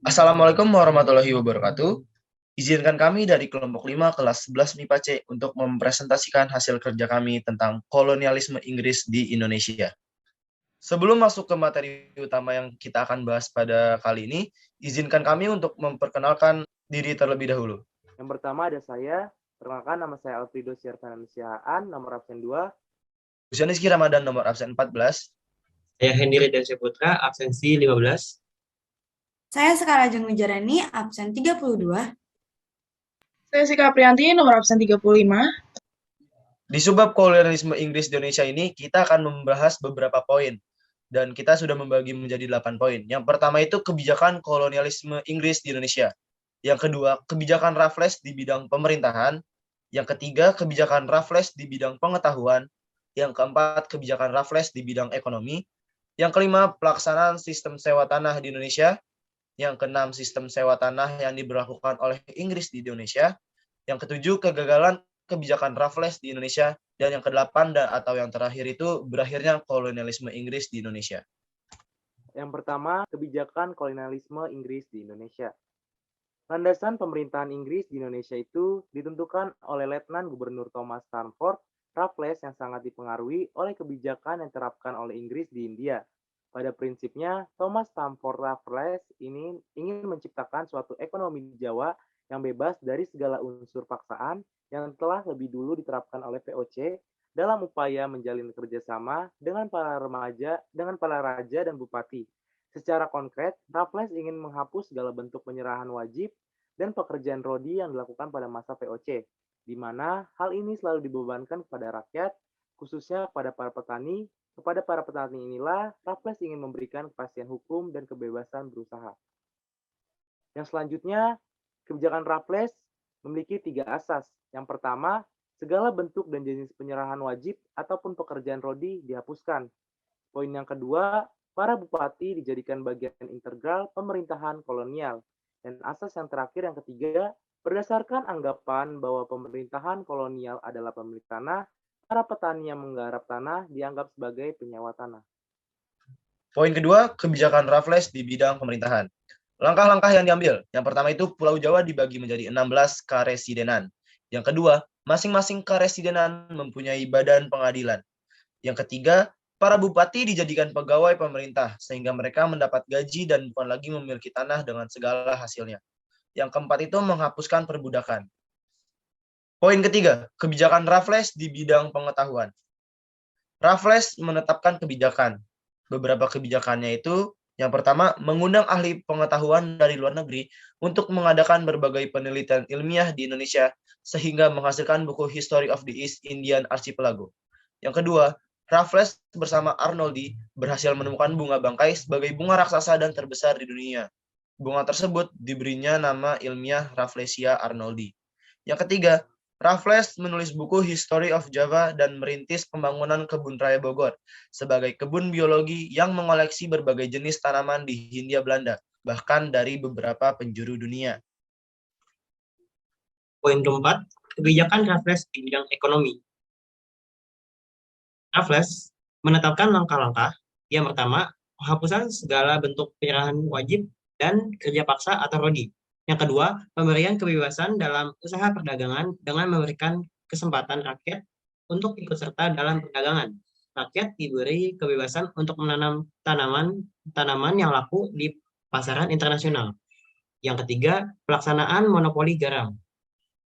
Assalamualaikum warahmatullahi wabarakatuh. Izinkan kami dari kelompok 5 kelas 11 MIPA C untuk mempresentasikan hasil kerja kami tentang kolonialisme Inggris di Indonesia. Sebelum masuk ke materi utama yang kita akan bahas pada kali ini, izinkan kami untuk memperkenalkan diri terlebih dahulu. Yang pertama ada saya, perkenalkan nama saya Alfredo Syartanan Sihaan, nomor absen 2. Usia Rizky Ramadan, nomor absen 14. Saya Hendri dan Putra, absensi 15. Saya Sekarajeng Wijarani, absen 32. Saya Sika Priyanti, nomor absen 35. Di subbab kolonialisme Inggris di Indonesia ini, kita akan membahas beberapa poin. Dan kita sudah membagi menjadi 8 poin. Yang pertama itu kebijakan kolonialisme Inggris di Indonesia. Yang kedua, kebijakan Raffles di bidang pemerintahan. Yang ketiga, kebijakan Raffles di bidang pengetahuan. Yang keempat, kebijakan Raffles di bidang ekonomi. Yang kelima, pelaksanaan sistem sewa tanah di Indonesia. Yang keenam, sistem sewa tanah yang diberlakukan oleh Inggris di Indonesia. Yang ketujuh, kegagalan kebijakan Raffles di Indonesia. Dan yang kedelapan atau yang terakhir itu berakhirnya kolonialisme Inggris di Indonesia. Yang pertama, kebijakan kolonialisme Inggris di Indonesia. Landasan pemerintahan Inggris di Indonesia itu ditentukan oleh Letnan Gubernur Thomas Stamford Raffles yang sangat dipengaruhi oleh kebijakan yang diterapkan oleh Inggris di India. Pada prinsipnya, Thomas Stamford Raffles ini ingin menciptakan suatu ekonomi di Jawa yang bebas dari segala unsur paksaan yang telah lebih dulu diterapkan oleh VOC dalam upaya menjalin kerjasama dengan para raja dan bupati. Secara konkret, Raffles ingin menghapus segala bentuk penyerahan wajib dan pekerjaan rodi yang dilakukan pada masa VOC, di mana hal ini selalu dibebankan kepada rakyat, khususnya kepada para petani. Kepada para petani inilah Raffles ingin memberikan kepastian hukum dan kebebasan berusaha. Yang selanjutnya, kebijakan Raffles memiliki 3 asas. Yang pertama, segala bentuk dan jenis penyerahan wajib ataupun pekerjaan rodi dihapuskan. Poin yang kedua, para bupati dijadikan bagian integral pemerintahan kolonial. Dan asas yang terakhir yang ketiga, berdasarkan anggapan bahwa pemerintahan kolonial adalah pemilik tanah, para petani yang menggarap tanah dianggap sebagai penyewa tanah. Poin kedua, kebijakan Raffles di bidang pemerintahan. Langkah-langkah yang diambil. Yang pertama itu Pulau Jawa dibagi menjadi 16 karesidenan. Yang kedua, masing-masing karesidenan mempunyai badan pengadilan. Yang ketiga, para bupati dijadikan pegawai pemerintah sehingga mereka mendapat gaji dan bukan lagi memiliki tanah dengan segala hasilnya. Yang keempat itu menghapuskan perbudakan. Poin ketiga, kebijakan Raffles di bidang pengetahuan. Raffles menetapkan kebijakan. Beberapa kebijakannya itu, yang pertama, mengundang ahli pengetahuan dari luar negeri untuk mengadakan berbagai penelitian ilmiah di Indonesia sehingga menghasilkan buku History of the East Indian Archipelago. Yang kedua, Raffles bersama Arnoldi berhasil menemukan bunga bangkai sebagai bunga raksasa dan terbesar di dunia. Bunga tersebut diberinya nama ilmiah Rafflesia arnoldi. Yang ketiga, Raffles menulis buku History of Java dan merintis pembangunan Kebun Raya Bogor sebagai kebun biologi yang mengoleksi berbagai jenis tanaman di Hindia Belanda, bahkan dari beberapa penjuru dunia. Poin keempat, kebijakan Raffles di bidang ekonomi. Raffles menetapkan langkah-langkah. Yang pertama, penghapusan segala bentuk penyerahan wajib dan kerja paksa atau rodi. Yang kedua, pemberian kebebasan dalam usaha perdagangan dengan memberikan kesempatan rakyat untuk ikut serta dalam perdagangan. Rakyat diberi kebebasan untuk menanam tanaman yang laku di pasaran internasional. Yang ketiga, pelaksanaan monopoli garam.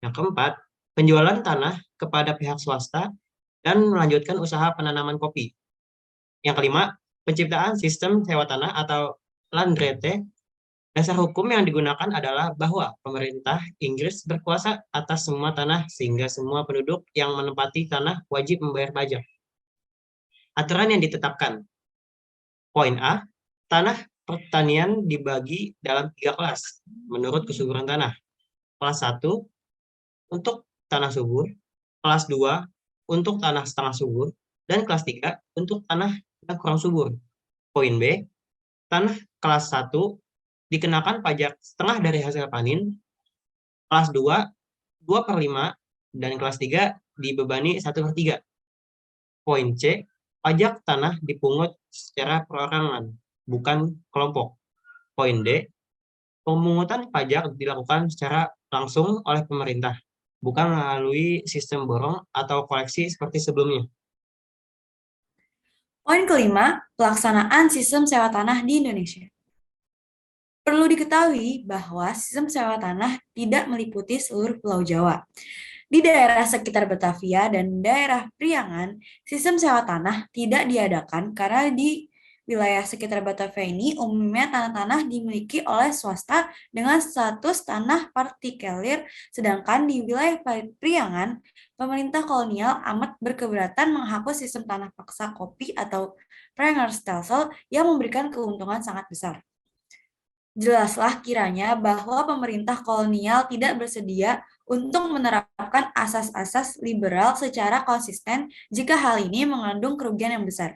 Yang keempat, penjualan tanah kepada pihak swasta dan melanjutkan usaha penanaman kopi. Yang kelima, penciptaan sistem sewa tanah atau landrete. Dasar hukum yang digunakan adalah bahwa pemerintah Inggris berkuasa atas semua tanah sehingga semua penduduk yang menempati tanah wajib membayar pajak. Aturan yang ditetapkan. Poin A, tanah pertanian dibagi dalam 3 kelas menurut kesuburan tanah. Kelas 1 untuk tanah subur, kelas 2 untuk tanah setengah subur, dan kelas 3 untuk tanah yang kurang subur. Poin B, tanah kelas 1 dikenakan pajak setengah dari hasil panen, kelas 2, 2/5, dan kelas 3 dibebani 1/3. Poin C, pajak tanah dipungut secara perorangan, bukan kelompok. Poin D, Pemungutan pajak dilakukan secara langsung oleh pemerintah, bukan melalui sistem borong atau koleksi seperti sebelumnya. Poin kelima, pelaksanaan sistem sewa tanah di Indonesia. Perlu diketahui bahwa sistem sewa tanah tidak meliputi seluruh Pulau Jawa. Di daerah sekitar Batavia dan daerah Priangan, sistem sewa tanah tidak diadakan karena di wilayah sekitar Batavia ini umumnya tanah-tanah dimiliki oleh swasta dengan status tanah partikelir, sedangkan di wilayah Priangan, pemerintah kolonial amat berkeberatan menghapus sistem tanah paksa kopi atau Prengerstelsel yang memberikan keuntungan sangat besar. Jelaslah kiranya bahwa pemerintah kolonial tidak bersedia untuk menerapkan asas-asas liberal secara konsisten jika hal ini mengandung kerugian yang besar.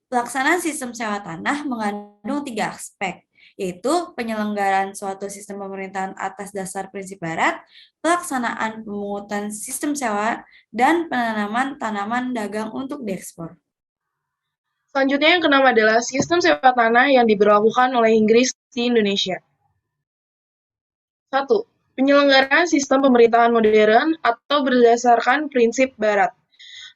Pelaksanaan sistem sewa tanah mengandung 3 aspek, yaitu penyelenggaraan suatu sistem pemerintahan atas dasar prinsip barat, pelaksanaan pemungutan sistem sewa, dan penanaman tanaman dagang untuk diekspor. Selanjutnya yang keenam adalah sistem sewa tanah yang diberlakukan oleh Inggris di Indonesia. 1. Penyelenggaraan sistem pemerintahan modern atau berdasarkan prinsip barat.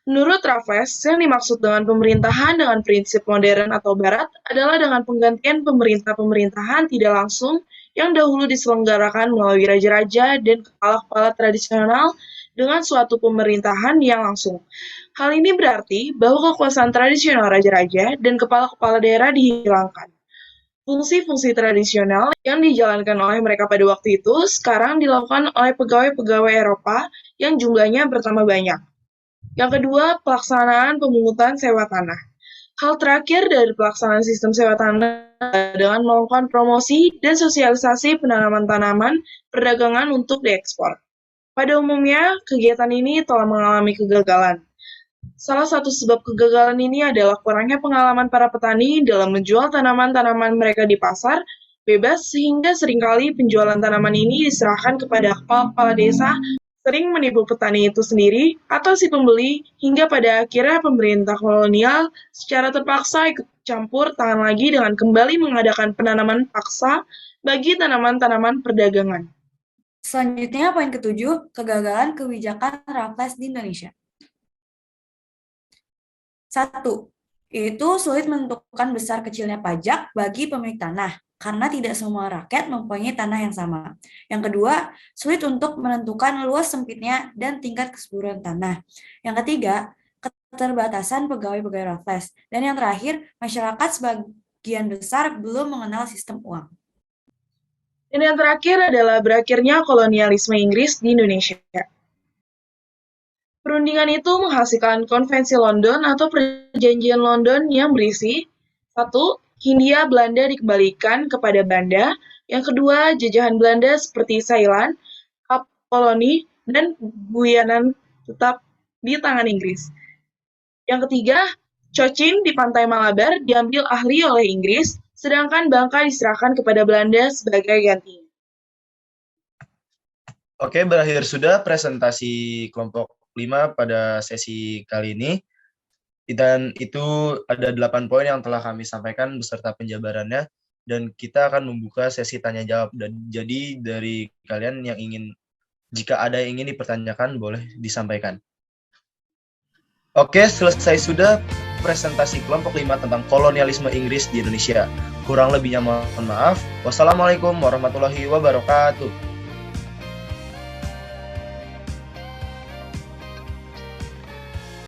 Menurut Raffles, yang dimaksud dengan pemerintahan dengan prinsip modern atau barat adalah dengan penggantian pemerintahan tidak langsung yang dahulu diselenggarakan melalui raja-raja dan kepala-kepala tradisional dengan suatu pemerintahan yang langsung. Hal ini berarti bahwa kekuasaan tradisional raja-raja dan kepala-kepala daerah dihilangkan. Fungsi-fungsi tradisional yang dijalankan oleh mereka pada waktu itu sekarang dilakukan oleh pegawai-pegawai Eropa yang jumlahnya bertambah banyak. Yang kedua, pelaksanaan pemungutan sewa tanah. Hal terakhir dari pelaksanaan sistem sewa tanah dengan melakukan promosi dan sosialisasi penanaman tanaman perdagangan untuk diekspor. Pada umumnya, kegiatan ini telah mengalami kegagalan. Salah satu sebab kegagalan ini adalah kurangnya pengalaman para petani dalam menjual tanaman-tanaman mereka di pasar bebas sehingga seringkali penjualan tanaman ini diserahkan kepada kepala-kepala desa, sering menipu petani itu sendiri atau si pembeli, hingga pada akhirnya pemerintah kolonial secara terpaksa ikut campur tangan lagi dengan kembali mengadakan penanaman paksa bagi tanaman-tanaman perdagangan. Selanjutnya, poin ketujuh, kegagalan kebijakan Raffles di Indonesia. 1. Yaitu sulit menentukan besar kecilnya pajak bagi pemilik tanah, karena tidak semua rakyat mempunyai tanah yang sama. Yang kedua, sulit untuk menentukan luas sempitnya dan tingkat kesuburan tanah. Yang ketiga, keterbatasan pegawai-pegawai Raffles. Dan yang terakhir, masyarakat sebagian besar belum mengenal sistem uang. Dan yang terakhir adalah berakhirnya kolonialisme Inggris di Indonesia. Perundingan itu menghasilkan Konvensi London atau Perjanjian London yang berisi 1. Hindia Belanda dikembalikan kepada Belanda. Yang kedua, jajahan Belanda seperti Thailand, Kap Koloni, dan Guyana tetap di tangan Inggris. Yang ketiga, Cochin di pantai Malabar diambil alih oleh Inggris, sedangkan Bangka diserahkan kepada Belanda sebagai gantinya. Oke, berakhir sudah presentasi kelompok 5 pada sesi kali ini. Dan itu ada 8 poin yang telah kami sampaikan beserta penjabarannya. Dan kita akan membuka sesi tanya-jawab. Dan jadi dari kalian yang ingin, jika ada yang ingin dipertanyakan, boleh disampaikan. Oke, selesai sudah presentasi kelompok 5 tentang kolonialisme Inggris di Indonesia. Kurang lebihnya mohon maaf. Wassalamualaikum warahmatullahi wabarakatuh.